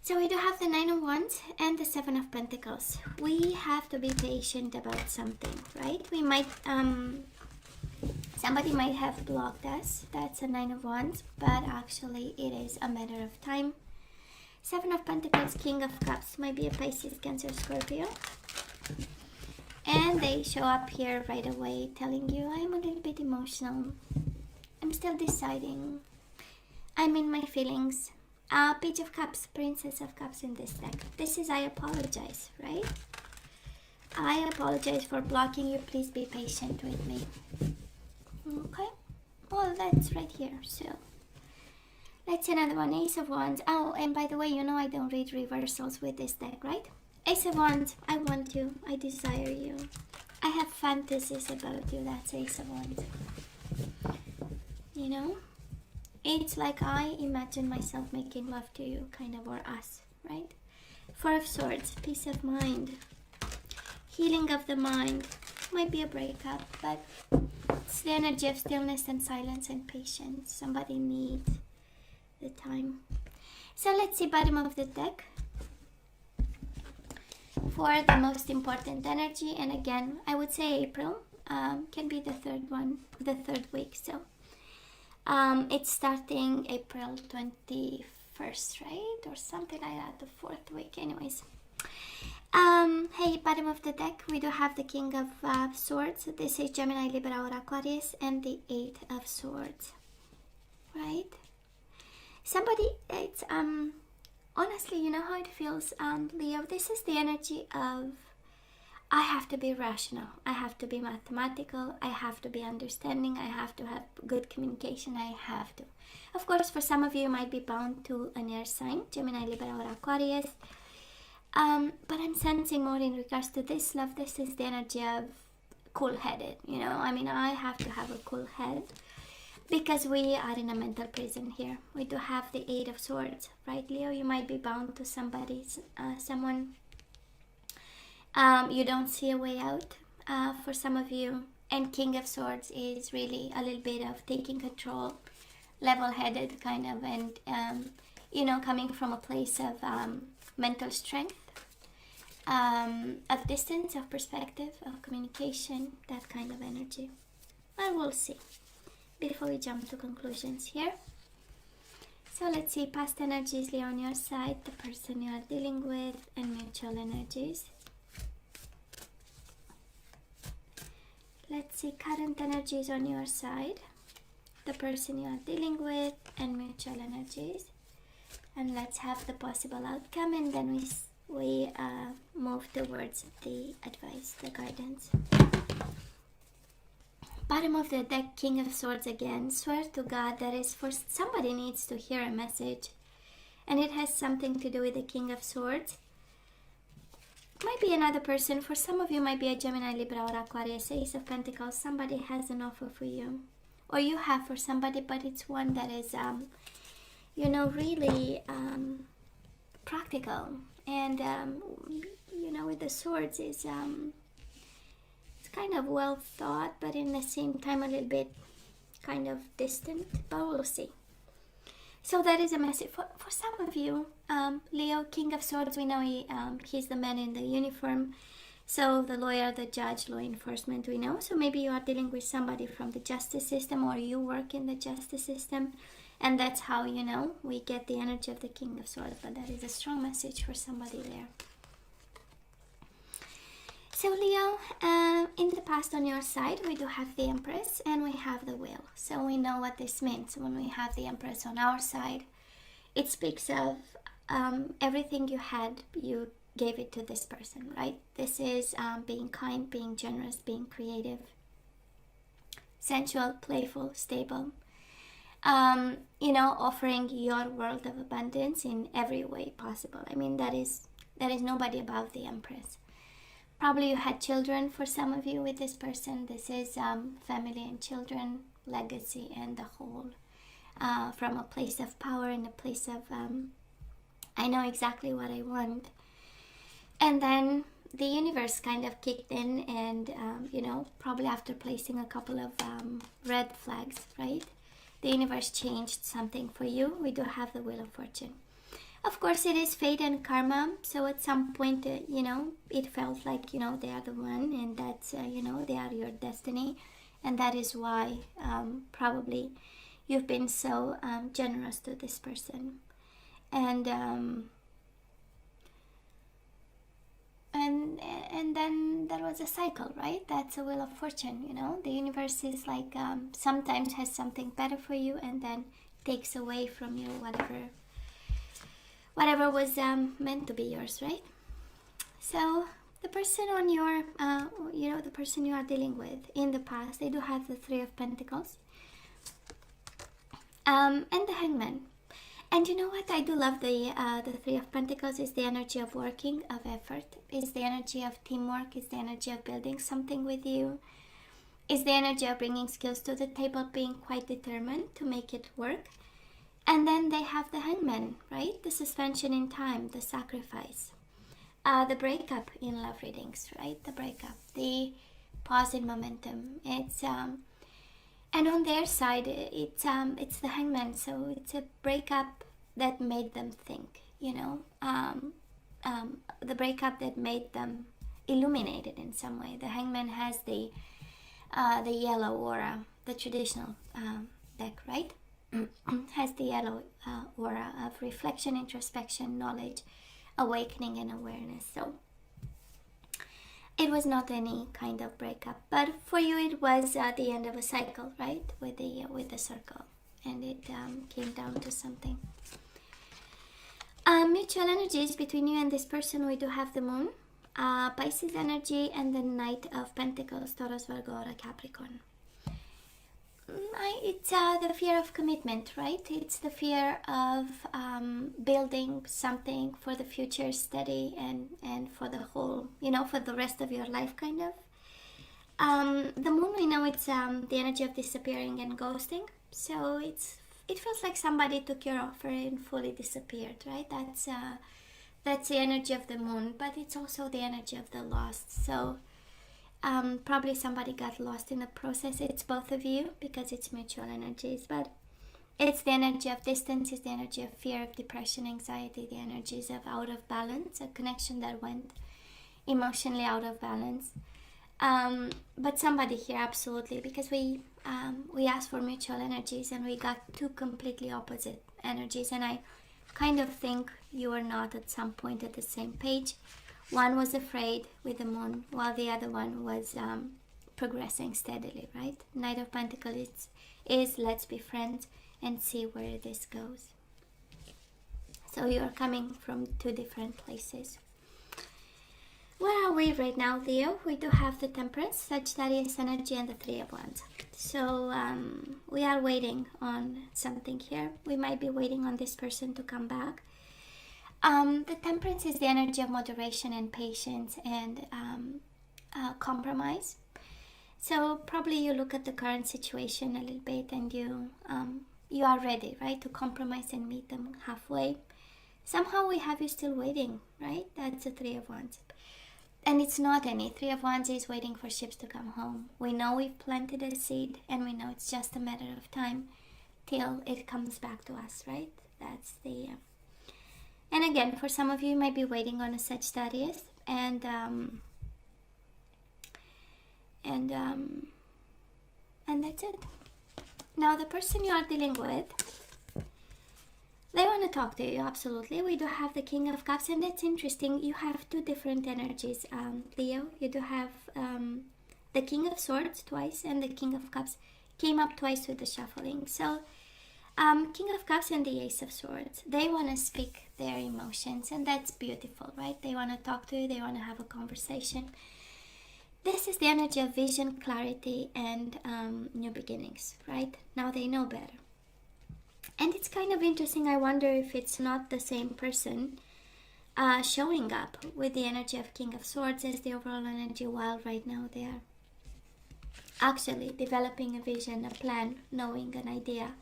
So we do have the Nine of Wands and the Seven of Pentacles. We have to be patient about something, right? We might, somebody might have blocked us. That's a Nine of Wands, but actually it is a matter of time. Seven of Pentacles, King of Cups, might be a Pisces, Cancer, Scorpio. And they show up here right away telling you, I'm a little bit emotional. I'm still deciding. I'm in my feelings. Page of Cups, Princess of Cups in this deck. This is I apologize, right? I apologize for blocking you. Please be patient with me. Okay? Well, that's right here. So, let's see another one. Ace of Wands. Oh, and by the way, you know I don't read reversals with this deck, right? Ace of Wands. I want you. I desire you. I have fantasies about you. That's Ace of Wands. You know? It's like I imagine myself making love to you, kind of, or us, right? Four of Swords, peace of mind, healing of the mind. Might be a breakup, but it's the energy of stillness and silence and patience. Somebody needs the time. So let's see bottom of the deck for the most important energy. And again, I would say April can be the third one, the third week. So it's starting April 21st, right? Or something like that, the fourth week. Anyways. Hey, bottom of the deck, we do have the King of Swords. This is Gemini, Libra, or Aquarius, and the Eight of Swords, right? Somebody, it's, honestly, you know how it feels, Leo? This is the energy of, I have to be rational, I have to be mathematical, I have to be understanding, I have to have good communication, I have to. Of course, for some of you, you might be bound to an air sign, Gemini, Libra, or Aquarius. But I'm sensing more in regards to this love. This is the energy of cool-headed, you know. I mean, I have to have a cool head because we are in a mental prison here. We do have the Eight of Swords, right, Leo? You might be bound to somebody, someone. You don't see a way out for some of you. And King of Swords is really a little bit of taking control, level-headed kind of, and, you know, coming from a place of mental strength, of distance, of perspective, of communication, that kind of energy. And we'll see before we jump to conclusions here. So let's see past energies, Leo, on your side, the person you are dealing with, and mutual energies. Let's see current energies on your side, the person you are dealing with, and mutual energies. And let's have the possible outcome, and then we move towards the advice, the guidance. Bottom of the deck, King of Swords again. Swear to God that is for somebody needs to hear a message, and it has something to do with the King of Swords. Might be another person. For some of you, might be a Gemini, Libra, or Aquarius. Ace of Pentacles. Somebody has an offer for you, or you have for somebody, but it's one that is you know, really practical, and you know, with the swords is it's kind of well thought, but in the same time a little bit kind of distant, but we'll see. So that is a message for some of you. Leo, King of Swords, we know he's the man in the uniform, so the lawyer, the judge, law enforcement, we know. So maybe you are dealing with somebody from the justice system, or you work in the justice system. And that's how, you know, we get the energy of the King of Swords. But that is a strong message for somebody there. So Leo, in the past on your side, we do have the Empress and we have the Wheel. So we know what this means. When we have the Empress on our side, it speaks of everything you had, you gave it to this person, right? This is being kind, being generous, being creative, sensual, playful, stable. You know, offering your world of abundance in every way possible. I mean, there is nobody above the Empress. Probably you had children for some of you with this person. This is family and children, legacy, and the whole. From a place of power and a place of, I know exactly what I want. And then the universe kind of kicked in and, you know, probably after placing a couple of red flags, right? The universe changed something for you. We do have the Wheel of Fortune. Of course, it is fate and karma. So at some point, it felt like, they are the one, and that's, they are your destiny. And that is why probably you've been so generous to this person. And then there was a cycle, right? That's a wheel of fortune. The universe is like sometimes has something better for you, and then takes away from you whatever was meant to be yours, right? So the person on your the person you are dealing with in the past, they do have the Three of Pentacles and the Hangman. And you know what? I do love the Three of Pentacles. Is the energy of working, of effort. Is the energy of teamwork. Is the energy of building something with you. Is the energy of bringing skills to the table, being quite determined to make it work. And then they have the Hangman, right? The suspension in time, the sacrifice. The breakup in love readings, right? The breakup, the pause in momentum. It's and on their side, it's the Hangman, so it's a breakup that made them think, the breakup that made them illuminated in some way. The Hangman has the yellow aura, the traditional deck, right? Has the yellow aura of reflection, introspection, knowledge, awakening, and awareness. So it was not any kind of breakup, but for you it was the end of a cycle, right? With the circle, and it came down to something. Mutual energies between you and this person. We do have the Moon, Pisces energy, and the Knight of Pentacles, Taurus, Virgo, or Capricorn. It's the fear of commitment, right? It's the fear of building something for the future, steady, and for the whole, for the rest of your life, kind of. The Moon, we know it's the energy of disappearing and ghosting. So it feels like somebody took your offer and fully disappeared, right? That's the energy of the Moon, but it's also the energy of the lost. So probably somebody got lost in the process. It's both of you because it's mutual energies, but it's the energy of distance, it's the energy of fear, of depression, anxiety, the energies of out of balance, a connection that went emotionally out of balance. But somebody here, absolutely, because we asked for mutual energies and we got two completely opposite energies, and I kind of think you are not at some point at the same page. One was afraid with the Moon, while the other one was progressing steadily, right? Knight of Pentacles is let's be friends and see where this goes. So you are coming from two different places. Where are we right now, Leo? We do have the Temperance, Sagittarius energy, and the Three of Wands. So we are waiting on something here. We might be waiting on this person to come back. The Temperance is the energy of moderation and patience and compromise. So probably you look at the current situation a little bit and you are ready, right, to compromise and meet them halfway. Somehow we have you still waiting, right? That's the Three of Wands. And it's not any. Three of Wands is waiting for ships to come home. We know we've planted a seed and we know it's just a matter of time till it comes back to us, right? That's the... And again, for some of you, you might be waiting on a Sagittarius, and that's it. Now, the person you are dealing with, they want to talk to you, absolutely. We do have the King of Cups, and that's interesting. You have two different energies, Leo. You do have the King of Swords twice, and the King of Cups came up twice with the shuffling. So, King of Cups and the Ace of Swords, they want to speak their emotions, and that's beautiful, right? They want to talk to you, they want to have a conversation. This is the energy of vision, clarity, and new beginnings, right? Now they know better. And it's kind of interesting. I wonder if it's not the same person showing up with the energy of King of Swords as the overall energy, while right now they are actually developing a vision, a plan, knowing an idea.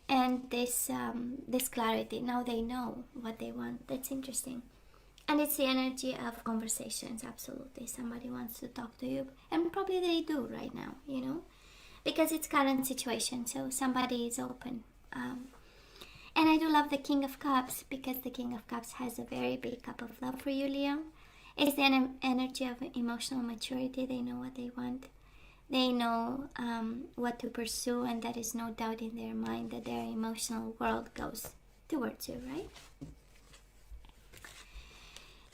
And this clarity, now they know what they want. That's interesting. And it's the energy of conversations, absolutely. Somebody wants to talk to you, and probably they do right now, because it's current situation, so somebody is open. And I do love the King of Cups, because the King of Cups has a very big cup of love for you, Leo. It's the energy of emotional maturity. They know what they want. They know what to pursue, and there is no doubt in their mind that their emotional world goes towards you, right?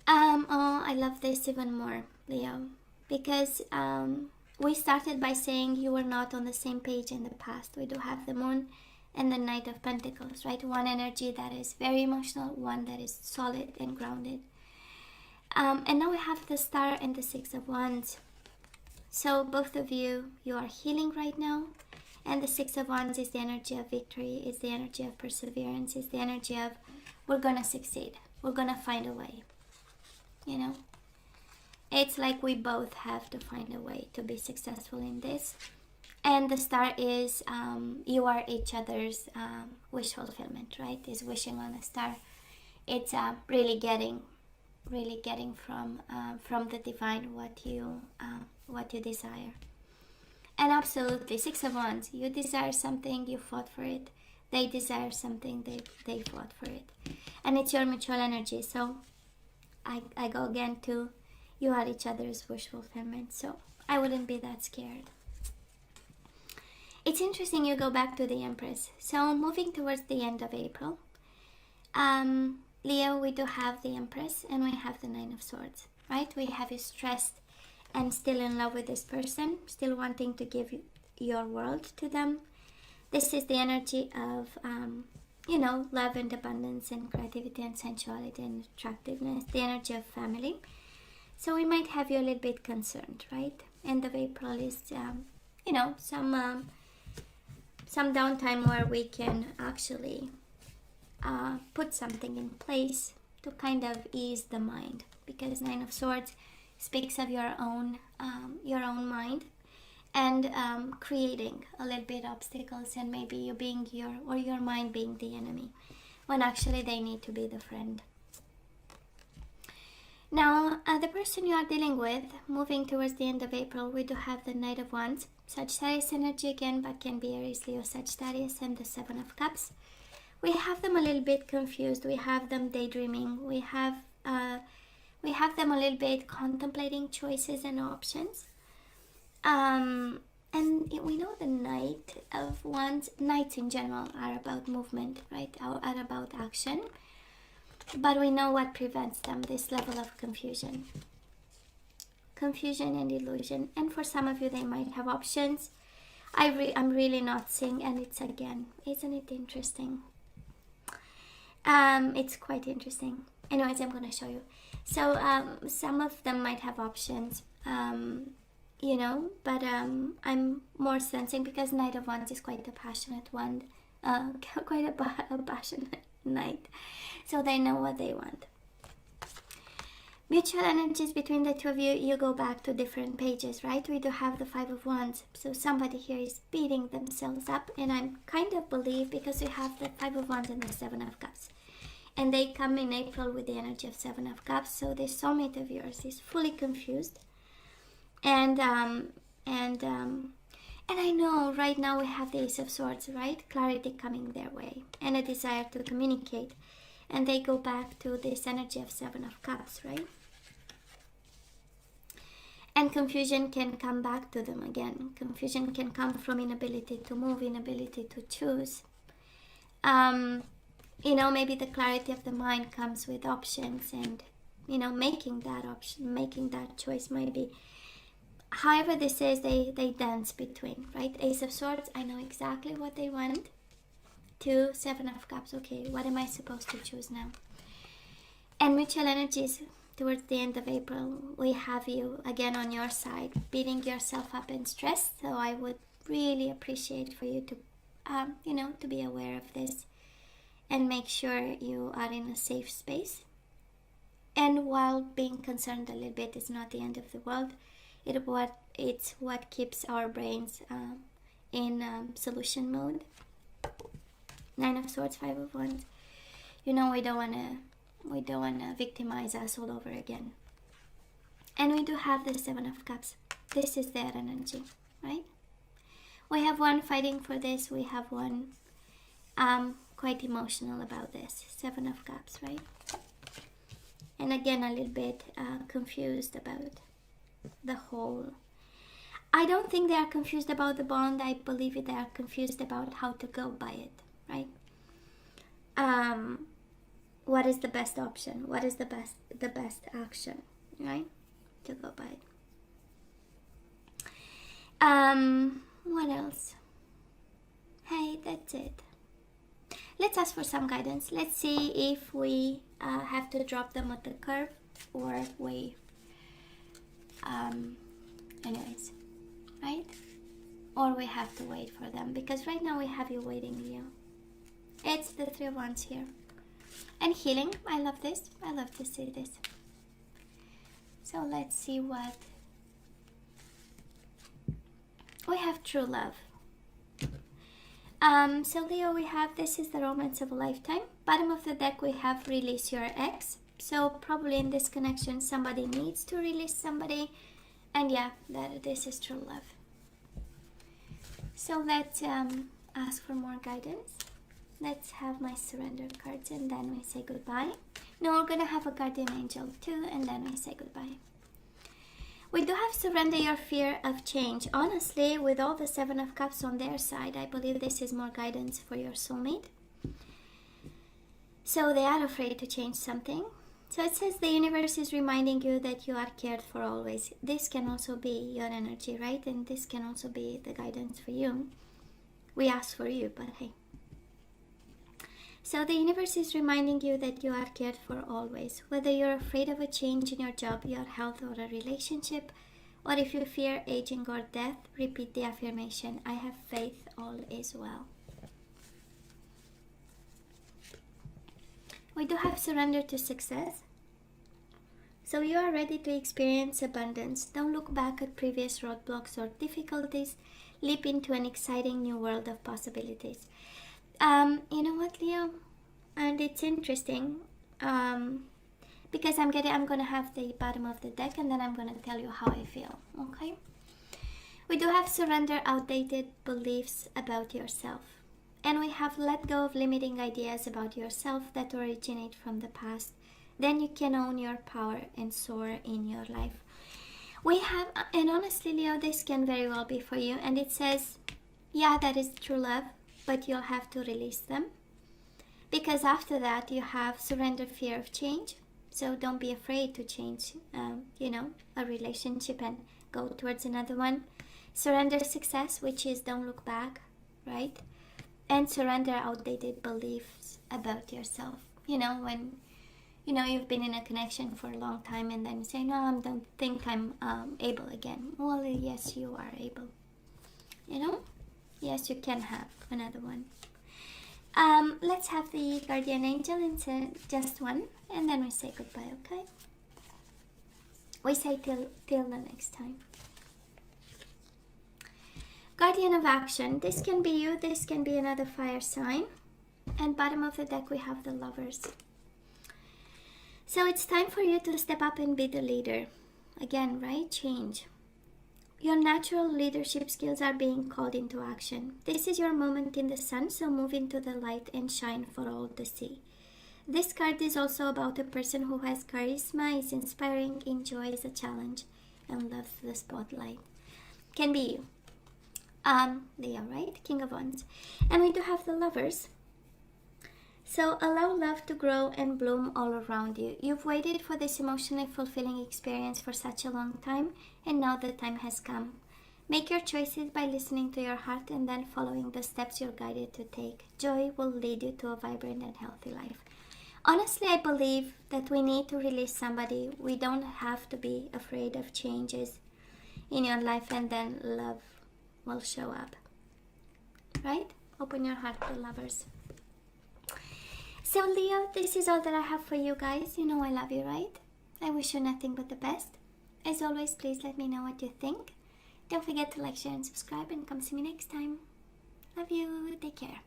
Oh, I love this even more, Leo, because we started by saying you were not on the same page in the past. We do have the Moon and the Knight of Pentacles, right? One energy that is very emotional, one that is solid and grounded. And now we have the Star and the Six of Wands. So both of you are healing right now. And the Six of Wands is the energy of victory, is the energy of perseverance, is the energy of we're gonna succeed, we're gonna find a way. You know, it's like we both have to find a way to be successful in this. And the Star is you are each other's wish fulfillment, right? Is wishing on a star. It's really getting from the divine what you desire. And absolutely, Six of Wands, you desire something, you fought for it. They desire something, they fought for it. And it's your mutual energy. So I go again to you are each other's wish fulfillment. So I wouldn't be that scared. It's interesting you go back to the Empress. So moving towards the end of April, Leo, we do have the Empress and we have the Nine of Swords, right? We have you stressed and still in love with this person, still wanting to give your world to them. This is the energy of, you know, love and abundance and creativity and sensuality and attractiveness, the energy of family. So we might have you a little bit concerned, right? End of April is, you know, some downtime where we can actually put something in place to kind of ease the mind, because Nine of Swords speaks of your own mind and creating a little bit obstacles, and maybe you being your mind being the enemy when actually they need to be the friend. Now, the person you are dealing with, moving towards the end of April, we do have the Knight of Wands, Sagittarius energy again, but can be Aries, Leo, Sagittarius, and the Seven of Cups. We have them a little bit confused. We have them daydreaming. We have them a little bit contemplating choices and options. And we know the Knight of Wands, Knights in general are about movement, right? Are about action. But we know what prevents them, this level of confusion. Confusion and illusion. And for some of you, they might have options. I'm really not seeing, and it's again, isn't it interesting? It's quite interesting. Anyways, I'm going to show you. So some of them might have options, you know, but I'm more sensing, because Knight of Wands is quite a passionate one, quite a passionate Knight. So they know what they want. Mutual energies between the two of you, you go back to different pages, right? We do have the Five of Wands. So somebody here is beating themselves up, and I kind of believe, because we have the Five of Wands and the Seven of Cups. And they come in April with the energy of Seven of Cups. So this soulmate of yours is fully confused. And I know right now we have the Ace of Swords, right? Clarity coming their way and a desire to communicate. And they go back to this energy of Seven of Cups, right? And confusion can come back to them again. Confusion can come from inability to move, inability to choose. You know, maybe the clarity of the mind comes with options, and, you know, making that choice might be. However this is, they dance between, right? Ace of Swords, I know exactly what they want. Two, Seven of Cups, okay, what am I supposed to choose now? And mutual energies towards the end of April, we have you again on your side, beating yourself up and stressed. So I would really appreciate for you to, you know, to be aware of this and make sure you are in a safe space. And while being concerned a little bit is not the end of the world, it's what keeps our brains in solution mode. Nine of Swords, Five of Wands. You know, we don't wanna victimize us all over again. And we do have the Seven of Cups. This is their energy, right? We have one fighting for this. We have one quite emotional about this. 7 of Cups, right? And again, a little bit confused about the whole. I don't think they are confused about the bond. I believe they are confused about how to go by it, right? What is the best option? What is the best action, right? To go by it. What else? Hey, that's it. Let's ask for some guidance. Let's see if we have to drop them at the curve, or we anyways, right? Or we have to wait for them, because right now we have you waiting, Leo. It's the 3 of Wands here. And healing. I love this. I love to see this. So let's see what we have. True love. So Leo, we have, this is the romance of a lifetime. Bottom of the deck we have release your ex. So probably in this connection somebody needs to release somebody, and yeah, this is true love. So let's ask for more guidance. Let's have my surrender cards, and then we say goodbye. No, we're gonna have a guardian angel too, and then we say goodbye. We do have surrender your fear of change. Honestly, with all the 7 of Cups on their side, I believe this is more guidance for your soulmate. So they are afraid to change something. So it says the universe is reminding you that you are cared for always. This can also be your energy, right? And this can also be the guidance for you. We ask for you, but hey. So the universe is reminding you that you are cared for always. Whether you're afraid of a change in your job, your health, or a relationship, or if you fear aging or death, repeat the affirmation, I have faith, all is well. We do have surrender to success. So you are ready to experience abundance. Don't look back at previous roadblocks or difficulties. Leap into an exciting new world of possibilities. You know what, Leo? And it's interesting because I'm gonna have the bottom of the deck, and then I'm gonna tell you how I feel. Okay? We do have surrender outdated beliefs about yourself. And we have let go of limiting ideas about yourself that originate from the past. Then you can own your power and soar in your life. We have, and honestly, Leo, this can very well be for you. And it says, yeah, that is true love, but you'll have to release them. Because after that, you have surrender fear of change. So don't be afraid to change, a relationship and go towards another one. Surrender success, which is don't look back, right? And surrender outdated beliefs about yourself. When you've been in a connection for a long time, and then you say, no, I don't think I'm able again. Well, yes, you are able. Yes, you can have another one. Let's have the guardian angel, and say just one, and then we say goodbye, okay? We say till the next time. Guardian of action. This can be you, this can be another fire sign. And bottom of the deck we have the Lovers. So it's time for you to step up and be the leader. Again, right? Change. Your natural leadership skills are being called into action. This is your moment in the sun, so move into the light and shine for all to see. This card is also about a person who has charisma, is inspiring, enjoys a challenge, and loves the spotlight. Can be you. Leo, right? King of Wands. And we do have the Lovers. So allow love to grow and bloom all around you. You've waited for this emotionally fulfilling experience for such a long time, and now the time has come. Make your choices by listening to your heart and then following the steps you're guided to take. Joy will lead you to a vibrant and healthy life. Honestly, I believe that we need to release somebody. We don't have to be afraid of changes in your life, and then love will show up. Right? Open your heart to Lovers. So Leo, this is all that I have for you guys. You know I love you, right? I wish you nothing but the best. As always, please let me know what you think. Don't forget to like, share, and subscribe, and come see me next time. Love you. Take care.